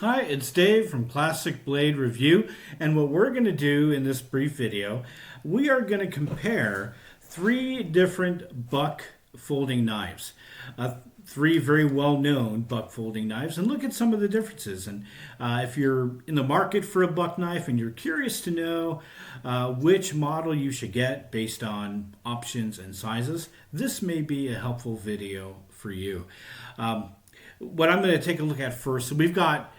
Hi, it's Dave from Classic Blade Review, and what we're going to do in this brief video, we are going to compare three different buck folding knives. Three very well-known buck folding knives, and look at some of the differences. And if you're in the market for a buck knife and you're curious to know which model you should get based on options and sizes, this may be a helpful video for you. What I'm going to take a look at first, so we've got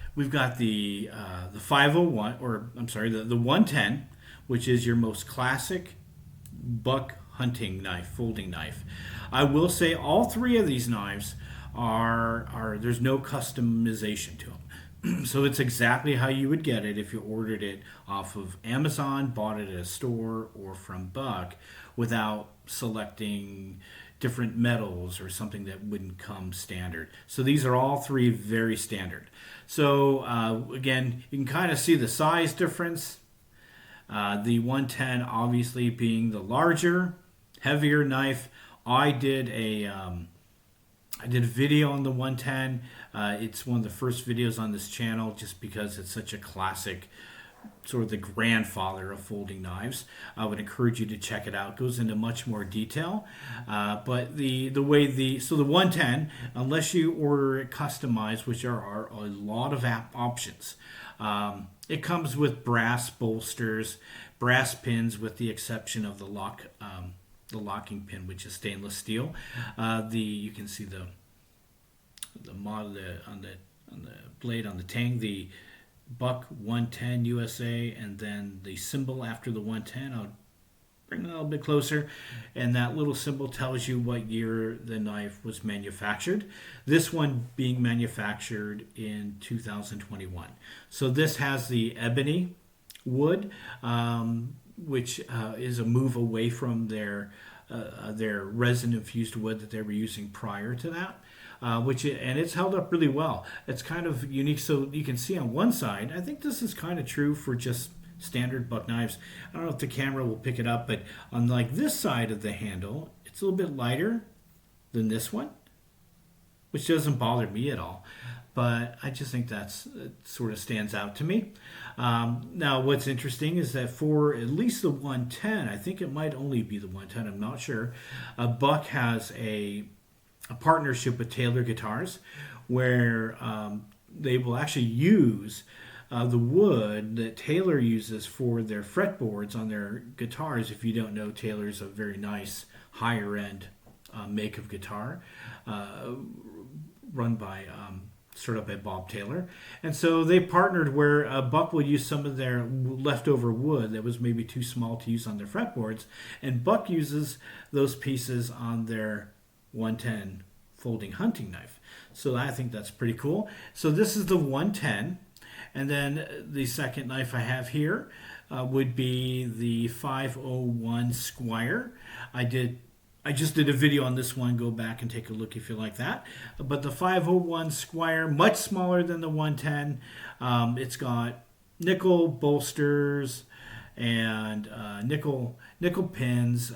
the 501, or I'm sorry, the 110, which is your most classic buck hunting knife, folding knife. I will say all three of these knives are there's no customization to them. So it's exactly how you would get it if you ordered it off of Amazon, bought it at a store, or from Buck without selecting different metals or something that wouldn't come standard. So these are all three very standard. So again, you can kind of see the size difference. The 110 obviously being the larger, heavier knife. I did a video on the 110. It's one of the first videos on this channel just because it's such a classic, sort of the grandfather of folding knives. I would encourage you to check it out. It goes into much more detail. But the 110, unless you order it customized, which are a lot of options, it comes with brass bolsters, brass pins, with the exception of the locking pin, which is stainless steel. You can see the model on the blade on the tang, the Buck 110 USA, and then the symbol after the 110. I'll bring it a little bit closer, and that little symbol tells you what year the knife was manufactured. This one being manufactured in 2021. So this has the ebony wood, which is a move away from their resin infused wood that they were using prior to that. And it's held up really well. It's kind of unique. So you can see on one side, I think this is kind of true for just standard buck knives. I don't know if the camera will pick it up, but on like this side of the handle, it's a little bit lighter than this one, which doesn't bother me at all. But I just think it sort of stands out to me. Now, what's interesting is that for at least the 110, I think it might only be the 110, I'm not sure, Buck has a partnership with Taylor Guitars, where they will actually use the wood that Taylor uses for their fretboards on their guitars. If you don't know, Taylor's a very nice higher end make of guitar, run by started up by Bob Taylor. And so they partnered where Buck will use some of their leftover wood that was maybe too small to use on their fretboards, and Buck uses those pieces on their 110 folding hunting knife. So I think that's pretty cool. So this is the 110, and then the second knife I have here would be the 501 Squire. I just did a video on this one. Go back and take a look if you like that. But the 501 Squire, much smaller than the 110. It's got nickel bolsters and nickel pins.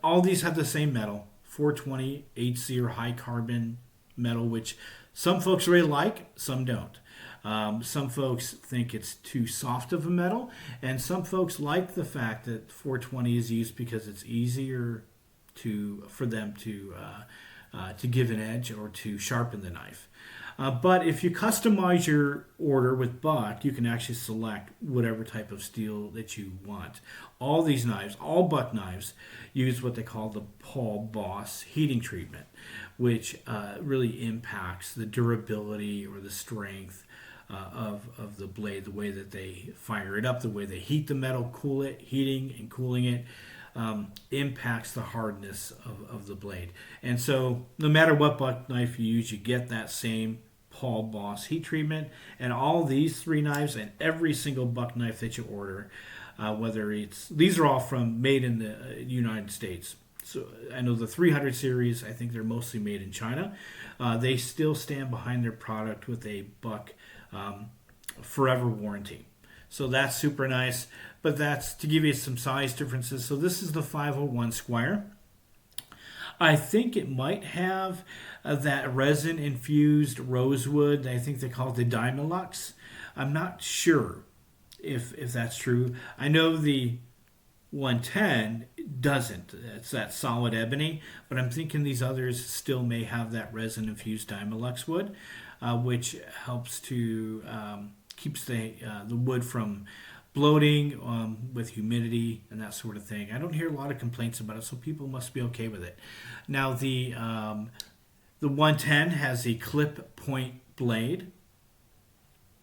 All these have the same metal, 420 HC or high carbon metal, which some folks really like, some don't. Some folks think it's too soft of a metal, and some folks like the fact that 420 is used because it's easier for them to give an edge or to sharpen the knife. But if you customize your order with Buck, you can actually select whatever type of steel that you want. All these knives, all Buck knives, use what they call the Paul Boss heating treatment, which really impacts the durability or the strength of the blade, the way that they fire it up, the way they heat the metal, cool it, heating and cooling it. Impacts the hardness of the blade. And so no matter what buck knife you use, you get that same Paul Boss heat treatment. And all these three knives and every single buck knife that you order, these are all made in the United States. So I know the 300 series, I think they're mostly made in China. They still stand behind their product with a Buck forever warranty. So that's super nice. But that's to give you some size differences. So this is the 501 Squire. I think it might have that resin infused rosewood. I think they call it the Dynalux. I'm not sure if that's true. I know the 110 doesn't. It's that solid ebony, but I'm thinking these others still may have that resin infused Dynalux wood, which helps to keeps the wood from bloating with humidity and that sort of thing. I don't hear a lot of complaints about it, so people must be okay with it. Now the 110 has a clip point blade.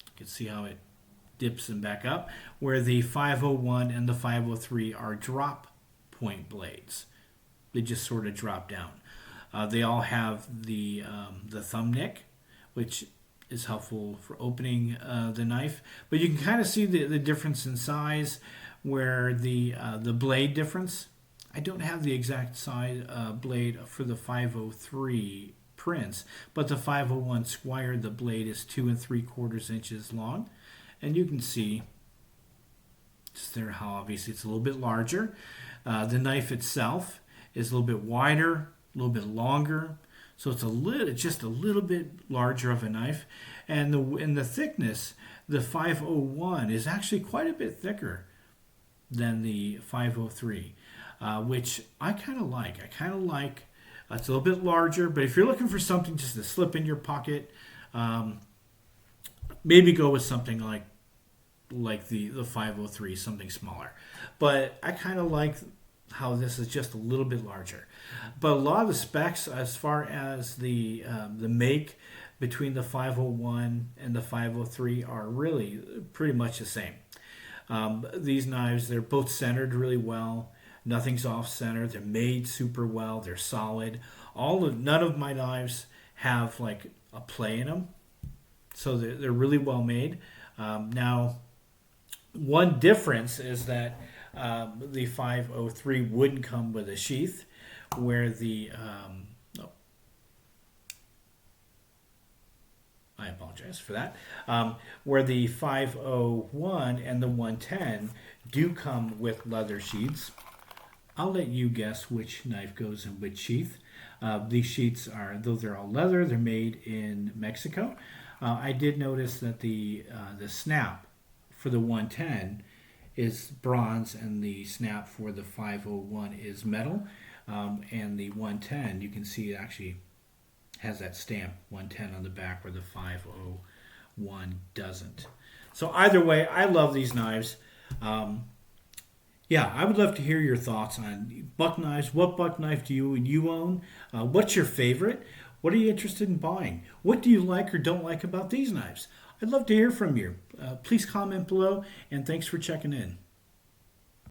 You can see how it dips and back up, where the 501 and the 503 are drop point blades. They just sort of drop down. They all have the thumb nick, which is helpful for opening the knife. But you can kind of see the difference in size, where the blade difference. I don't have the exact size blade for the 503 Prince, but the 501 Squire, the blade is 2 3/4 inches long. And you can see just there how obviously it's a little bit larger. The knife itself is a little bit wider, a little bit longer, so it's just a little bit larger of a knife. And the thickness, the 501 is actually quite a bit thicker than the 503, which I kind of like. It's a little bit larger, but if you're looking for something just to slip in your pocket, maybe go with something like the 503, something smaller. But I kind of like how this is just a little bit larger. But a lot of the specs, as far as the make between the 501 and the 503, are really pretty much the same. These knives, they're both centered really well. Nothing's off center. They're made super well. They're solid. None of my knives have like a play in them, so they're really well made. Now, one difference is that the 503 wouldn't come with a sheath, where I apologize for that. Where the 501 and the 110 do come with leather sheaths. I'll let you guess which knife goes in which sheath. These sheaths though they're all leather, they're made in Mexico. I did notice that the snap for the 110 is bronze, and the snap for the 501 is metal. And the 110, you can see it actually has that stamp 110 on the back, where the 501 doesn't. So either way, I love these knives. Yeah, I would love to hear your thoughts on buck knives. What buck knife do you own? What's your favorite? What are you interested in buying? What do you like or don't like about these knives? I'd love to hear from you. Please comment below, and thanks for checking in.